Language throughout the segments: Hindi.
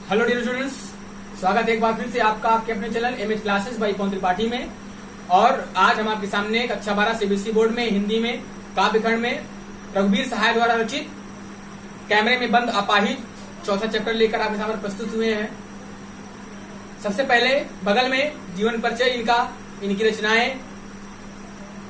हेलो डियर स्टूडेंट्स, स्वागत है एक बार फिर से आपका आपके अपने चैनल एमएच क्लासेस बाई पवन त्रिपाठी में। और आज हम आपके सामने कक्षा 12 सीबीएसई बोर्ड में हिंदी में काव्य खंड में रघुवीर सहाय द्वारा रचित कैमरे में बंद अपाहिज चौथा चैप्टर लेकर आपके सामने प्रस्तुत हुए हैं। सबसे पहले बगल में जीवन परिचय इनकी रचनाएं,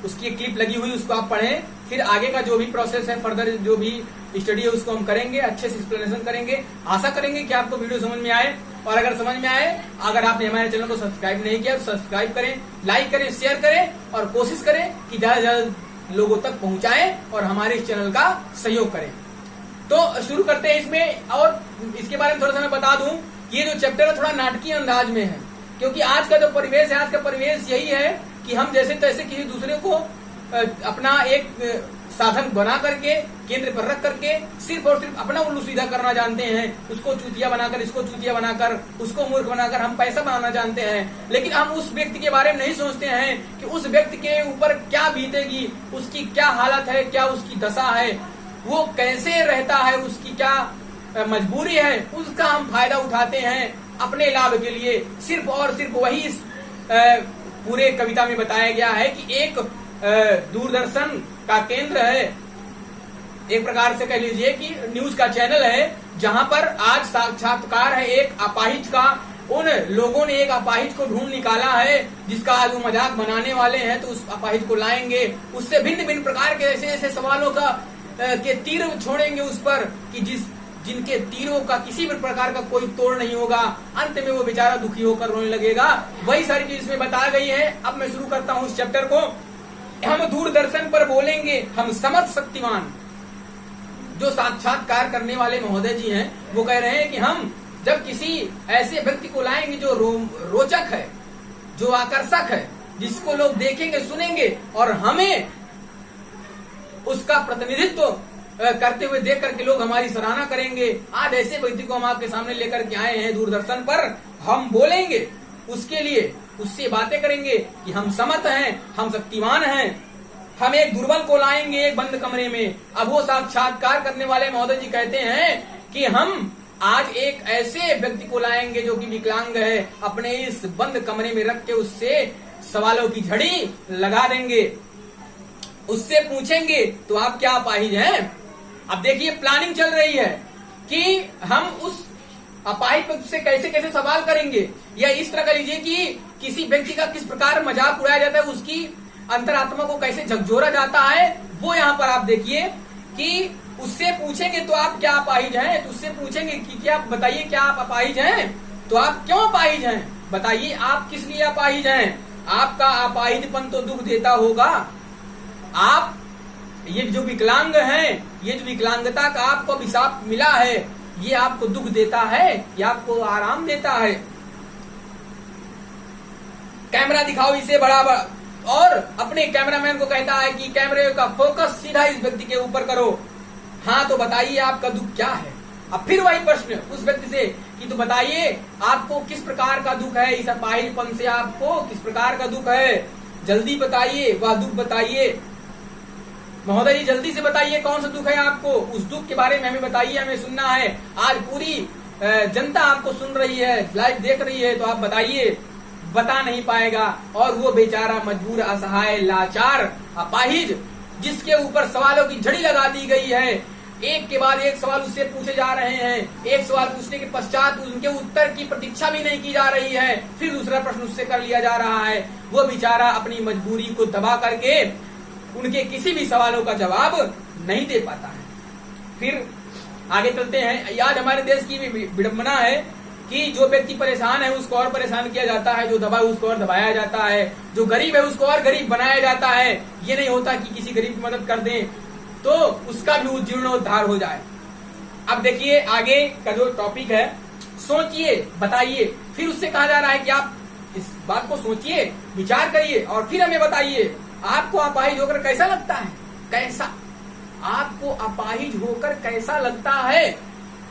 उसकी एक क्लिप लगी हुई, उसको आप पढ़ें। फिर आगे का जो भी प्रोसेस है, फर्दर जो भी स्टडी है, उसको हम करेंगे, अच्छे से एक्सप्लेनेशन करेंगे। आशा करेंगे कि आपको वीडियो समझ में आए। और अगर समझ में आए, अगर आपने हमारे चैनल को सब्सक्राइब नहीं किया तो सब्सक्राइब करें, लाइक करें, शेयर करें और कोशिश करें कि ज्यादा से ज्यादा लोगों तक पहुंचाएं और हमारे इस चैनल का सहयोग करें। तो शुरू करते हैं इसमें। और इसके बारे में थोड़ा सा मैं बता दूं, ये जो चैप्टर है थोड़ा नाटकीय अंदाज में है, क्योंकि आज का जो परिवेश है, आज का परिवेश यही है कि हम जैसे तैसे किसी दूसरे को अपना एक साधन बना करके केंद्र पर रख करके सिर्फ और सिर्फ अपना उल्लू सीधा करना जानते हैं। उसको चूतिया बनाकर, इसको चूतिया बनाकर, उसको मूर्ख बनाकर हम पैसा बनाना जानते हैं। लेकिन हम उस व्यक्ति के बारे में नहीं सोचते हैं कि उस व्यक्ति के ऊपर क्या बीतेगी, उसकी क्या हालत है, क्या उसकी दशा है, वो कैसे रहता है, उसकी क्या मजबूरी है, उसका हम फायदा उठाते हैं अपने लाभ के लिए। सिर्फ और सिर्फ वही इस पूरे कविता में बताया गया है कि एक दूरदर्शन का केंद्र है, एक प्रकार से कह लीजिए कि न्यूज का चैनल है, जहां पर आज साक्षात्कार है एक अपाहिज का। उन लोगों ने एक अपाहिज को ढूंढ निकाला है जिसका आज वो मजाक बनाने वाले हैं, तो उस अपाहिज को लाएंगे, उससे भिन्न भिन्न प्रकार के ऐसे ऐसे सवालों का के तीर छोड़ेंगे उस पर कि जिनके तीरों का किसी भी प्रकार का कोई तोड़ नहीं होगा। अंत में वो बेचारा दुखी होकर रोने लगेगा। वही सारी चीज इसमें बता गई है। अब मैं शुरू करता हूं इस चैप्टर को। हम दूरदर्शन पर बोलेंगे, हम समर्थ शक्तिमान। जो साक्षात्कार करने वाले महोदय जी हैं, वो कह रहे हैं कि हम जब किसी ऐसे व्यक्ति को लाएंगे जो रोचक है, जो आकर्षक है, जिसको लोग देखेंगे, सुनेंगे और हमें उसका प्रतिनिधित्व करते हुए देख करके लोग हमारी सराहना करेंगे। आज ऐसे व्यक्ति को हम आपके सामने लेकर के आए हैं दूरदर्शन पर। हम बोलेंगे उसके लिए, उससे बातें करेंगे कि हम समर्थ हैं, हम शक्तिमान हैं। हम एक दुर्बल को लाएंगे एक बंद कमरे में। अब वो साक्षात्कार करने वाले महोदय जी कहते हैं कि हम आज एक ऐसे व्यक्ति को लाएंगे जो कि विकलांग है, अपने इस बंद कमरे में रख के उससे सवालों की झड़ी लगा देंगे। उससे पूछेंगे तो आप क्या अपाहिज हैं। अब देखिए प्लानिंग चल रही है कि हम उस अपाहिज व्यक्ति से कैसे कैसे सवाल करेंगे, या इस तरह का लीजिए कि किसी व्यक्ति का किस प्रकार मजाक उड़ाया जाता है, उसकी अंतरात्मा को कैसे झकझोरा जाता है। वो यहाँ पर आप देखिए कि उससे पूछेंगे तो आप क्या अपाहिज हैं, तो उससे पूछेंगे कि क्या बताइए क्या आप अपाहिज हैं, तो आप क्यों अपाहिज हैं, बताइए आप किस लिए अपाहिज हैं। आपका अपाहिजपन तो दुख देता होगा। आप ये जो विकलांग हैं, ये जो विकलांगता का आपको अभिशाप मिला है, ये आपको दुख देता है या आपको आराम देता है। कैमरा दिखाओ इसे बड़ा और अपने कैमरामैन को कहता है कि कैमरे का फोकस सीधा इस व्यक्ति के ऊपर करो। हाँ तो बताइए आपका दुख क्या है। अब फिर वही प्रश्न उस व्यक्ति से कि तो बताइए आपको किस प्रकार का दुख है, इस अपाहिजपन से आपको किस प्रकार का दुख है, जल्दी बताइए, वह दुख बताइए। महोदय जी जल्दी से बताइए कौन सा दुख है आपको, उस दुख के बारे में हमें बताइए, हमें सुनना है। आज पूरी जनता आपको सुन रही है, लाइव देख रही है, तो आप बताइए। बता नहीं पाएगा और वो बेचारा मजबूर, असहाय, लाचार अपाहिज, जिसके ऊपर सवालों की झड़ी लगा दी गई है। एक के बाद एक सवाल उससे पूछे जा रहे हैं। एक सवाल पूछने के पश्चात उनके उत्तर की प्रतीक्षा भी नहीं की जा रही है, फिर दूसरा प्रश्न उससे कर लिया जा रहा है। वो बेचारा अपनी मजबूरी को दबा करके उनके किसी भी सवालों का जवाब नहीं दे पाता है। फिर आगे चलते हैं। आज हमारे देश की विडंबना है कि जो व्यक्ति परेशान है उसको और परेशान किया जाता है, जो दबा है उसको और दबाया जाता है, जो गरीब है उसको और गरीब बनाया जाता है। ये नहीं होता कि किसी गरीब की मदद कर दें तो उसका भी जीर्णोद्धार हो जाए। अब देखिए आगे का जो टॉपिक है, सोचिए, बताइए। फिर उससे कहा जा रहा है कि आप इस बात को सोचिए, विचार करिए और फिर हमें बताइए आपको अपाहिज होकर कैसा लगता है। कैसा आपको अपाहिज होकर कैसा लगता है।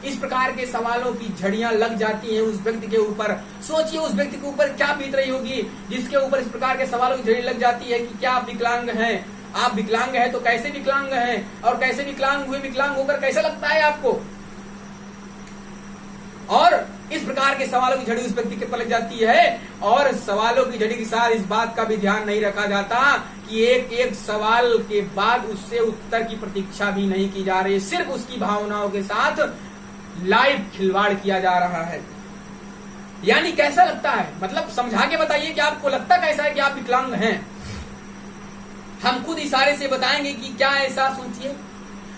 इस प्रकार के सवालों की झड़ियां लग जाती हैं उस व्यक्ति के ऊपर। सोचिए उस व्यक्ति के ऊपर क्या बीत रही होगी जिसके ऊपर इस प्रकार के सवालों की झड़ी लग जाती है कि क्या आप विकलांग हैं, आप विकलांग हैं तो कैसे विकलांग हैं, और कैसे विकलांग हुए, विकलांग होकर कैसा लगता है आपको। और इस प्रकार के सवालों की झड़ी उस व्यक्ति के पलट जाती है और सवालों की झड़ी के साथ इस बात का भी ध्यान नहीं रखा जाता कि एक एक सवाल के बाद उससे उत्तर की प्रतीक्षा भी नहीं की जा रही, सिर्फ उसकी भावनाओं के साथ लाइव खिलवाड़ किया जा रहा है। यानी कैसा लगता है, मतलब समझा के बताइए कि आपको लगता कैसा है कि आप विकलांग हैं। हम खुद इशारे से बताएंगे कि क्या ऐसा सोचिए।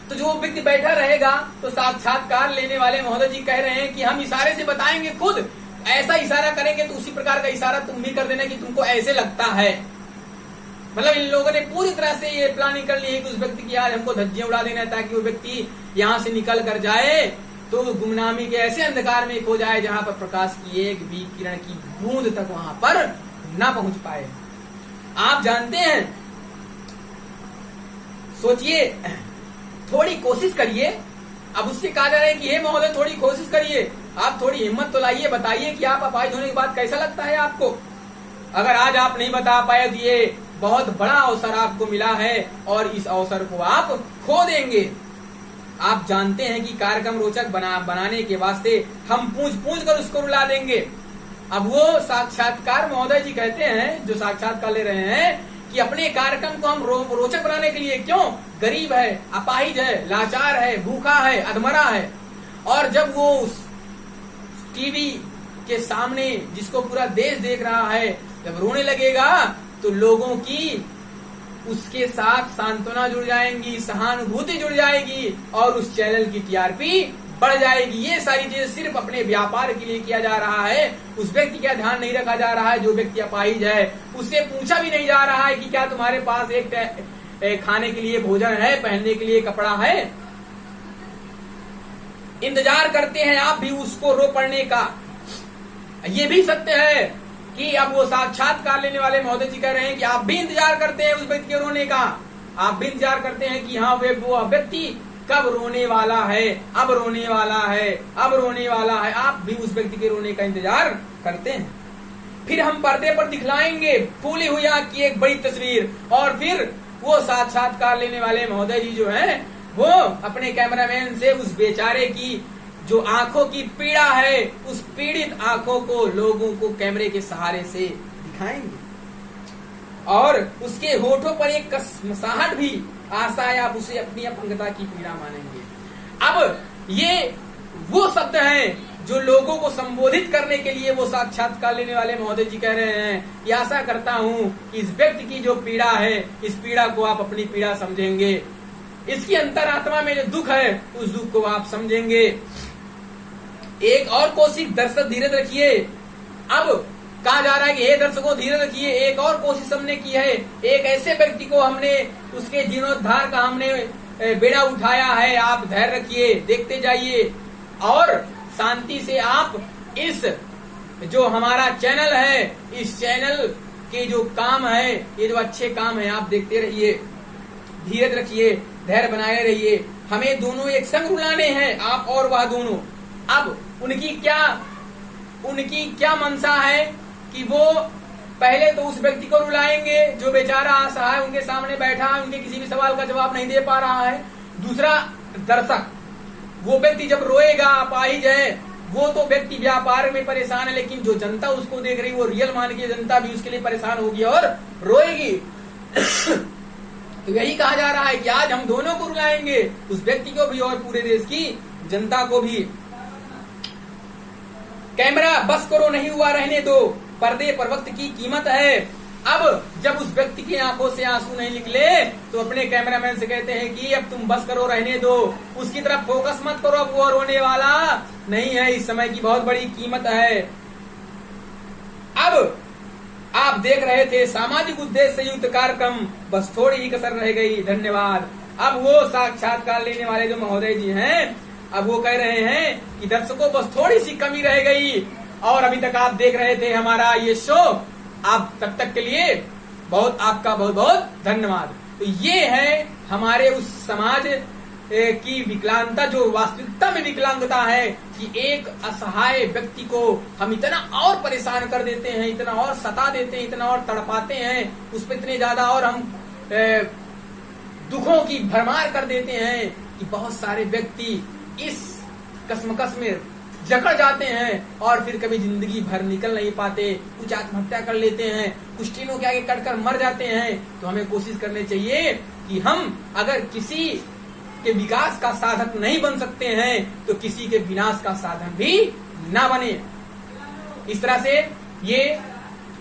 तो जो व्यक्ति बैठा रहेगा तो साक्षात्कार लेने वाले महोदय जी कह रहे हैं कि हम इशारे से बताएंगे, खुद ऐसा इशारा करेंगे तो उसी प्रकार का इशारा तुम भी कर देना कि तुमको ऐसे लगता है। मतलब इन लोगों ने पूरी तरह से ये प्लानिंग कर ली है कि उस व्यक्ति की आज हमको धज्जियां उड़ा देना है ताकि वो व्यक्ति यहाँ से निकल कर जाए तो गुमनामी के ऐसे अंधकार में खो जाए जहां पर प्रकाश की एक भी किरण की बूंद तक वहां पर ना पहुंच पाए। आप जानते हैं, सोचिए, थोड़ी कोशिश करिए। अब उससे कहा जा रहा है कि हे महोदय थोड़ी कोशिश करिए, आप थोड़ी हिम्मत तो लाइए, बताइए कि आप अपाहिज होने के बाद कैसा लगता है आपको। अगर आज आप नहीं बता पाए तो ये बहुत बड़ा अवसर आपको मिला है और इस अवसर को आप खो देंगे। आप जानते हैं कि कार्यक्रम रोचक बनाने के वास्ते हम पूछ कर उसको रुला देंगे। अब वो साक्षात्कार महोदय जी कहते हैं, जो साक्षात्कार ले रहे हैं, कि अपने कार्यक्रम को हम रोचक बनाने के लिए, क्यों, गरीब है, अपाहिज है, लाचार है, भूखा है, अधमरा है, और जब वो उस टीवी के सामने जिसको पूरा देश देख रहा है जब रोने लगेगा तो लोगों की उसके साथ सांत्वना जुड़ जाएंगी, सहानुभूति जुड़ जाएगी और उस चैनल की टीआरपी बढ़ जाएगी। ये सारी चीजें सिर्फ अपने व्यापार के लिए किया जा रहा है। उस व्यक्ति का ध्यान नहीं रखा जा रहा है जो व्यक्ति अपाहिज है। उससे पूछा भी नहीं जा रहा है कि क्या तुम्हारे पास एक खाने के लिए भोजन है, पहनने के लिए कपड़ा है। इंतजार करते हैं आप भी उसको रो पड़ने का। ये भी सत्य है कि अब वो साक्षात्कार लेने वाले महोदय जी कह रहे हैं कि आप भी इंतजार करते हैं उस व्यक्ति के रोने का। आप भी इंतजार करते हैं कि हाँ वो व्यक्ति कब रोने वाला है, अब रोने वाला है, अब रोने वाला है। आप भी उस व्यक्ति के रोने का इंतजार करते हैं। फिर हम पर्दे पर दिखलाएंगे फूली हुई आंख की एक बड़ी तस्वीर और फिर वो साक्षात्कार लेने वाले महोदय जी जो हैं वो अपने कैमरामैन से उस बेचारे की जो आंखों की पीड़ा है, उस पीड़ित आंखों को लोगों को कैमरे के सहारे से दिखाएंगे और उसके होठों पर एक कसमसाहट भी आशा है, आप उसे अपनी अपंगता की पीड़ा मानेंगे। अब ये वो शब्द हैं जो लोगों को संबोधित करने के लिए वो साक्षात्कार लेने वाले महोदय जी कह रहे हैं कि आशा करता हूं कि इस व्यक्ति की जो पीड़ा है, इस पीड़ा को आप अपनी पीड़ा समझेंगे, इसकी अंतरात्मा में जो दुख है उस दुख को आप समझेंगे। एक और कोशिश दर्शक धीरज रखिए। अब कहा जा रहा है कि हे दर्शकों धीरज रखिए, एक और कोशिश हमने की है। एक ऐसे व्यक्ति को हमने उसके जीर्णोद्धार का हमने बेड़ा उठाया है। आप धैर्य रखिए, देखते जाइए और शांति से आप इस जो हमारा चैनल है, इस चैनल के जो काम है, ये जो अच्छे काम है, आप देखते रहिए, धीरज रखिए, धैर्य बनाए रहिए। हमें दोनों एक संग रुलाने हैं, आप और वह दोनों। अब उनकी क्या मंशा है कि वो पहले तो उस व्यक्ति को रुलाएंगे जो बेचारा असहाय उनके सामने बैठा है, उनके किसी भी सवाल का जवाब नहीं दे पा रहा है। दूसरा दर्शक, वो व्यक्ति जब रोएगा, अपाहिज है, वो तो व्यक्ति व्यापार में परेशान है, लेकिन जो जनता उसको देख रही, वो रियल मान की जनता भी उसके लिए परेशान होगी और रोएगी। तो यही कहा जा रहा है कि आज हम दोनों को रुलाएंगे, उस व्यक्ति को भी और पूरे देश की जनता को भी। कैमरा बस करो, नहीं हुआ रहने दो, पर्दे पर वक्त की कीमत है। अब जब उस व्यक्ति की आंखों से आंसू नहीं निकले तो अपने कैमरामैन से कहते हैं कि अब तुम बस करो, रहने दो, उसकी तरफ फोकस मत करो, अब वो रोने वाला नहीं है, इस समय की बहुत बड़ी कीमत है। अब आप देख रहे थे सामाजिक उद्देश्य से युक्त कार्यक्रम, बस थोड़ी ही कसर रह गई। धन्यवाद। अब वो साक्षात्कार लेने वाले जो महोदय जी हैं, अब वो कह रहे हैं कि दर्शकों बस थोड़ी सी कमी रह गई और अभी तक आप देख रहे थे हमारा ये शो। आप तब तक के लिए आपका बहुत बहुत धन्यवाद। तो ये है हमारे उस समाज की विकलांगता, जो वास्तविकता में विकलांगता है कि एक असहाय व्यक्ति को हम इतना और परेशान कर देते हैं, इतना और सता देते हैं, इतना और तड़पाते हैं, उस पर इतने ज्यादा और हम दुखों की भरमार कर देते हैं कि बहुत सारे व्यक्ति इस कसमकस में जकड़ जाते हैं और फिर कभी जिंदगी भर निकल नहीं पाते, कुछ आत्महत्या कर लेते हैं, कुछ टीनों के आगे कटकर मर जाते हैं। तो हमें कोशिश करनी चाहिए कि हम अगर किसी के विकास का साधक नहीं बन सकते हैं तो किसी के विनाश का साधन भी ना बने। इस तरह से ये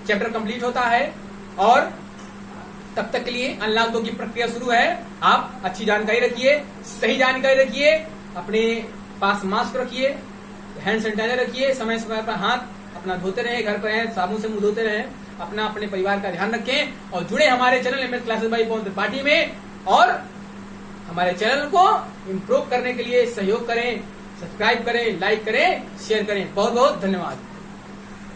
चैप्टर कंप्लीट होता है और तब तक के लिए अनलॉक 2 की प्रक्रिया शुरू है। आप अच्छी जानकारी रखिए, सही जानकारी रखिए, अपने पास मास्क रखिए, हैंड सैनिटाइजर रखिए, समय समय पर हाथ अपना धोते रहे, घर पर हैं साबुन से मुंह धोते रहे, अपना अपने परिवार का ध्यान रखें और जुड़े हमारे चैनल एमएच क्लासेस बाय पवन त्रिपाठी में और हमारे चैनल को इम्प्रूव करने के लिए सहयोग करें, सब्सक्राइब करें, लाइक करें, शेयर करें। बहुत बहुत धन्यवाद।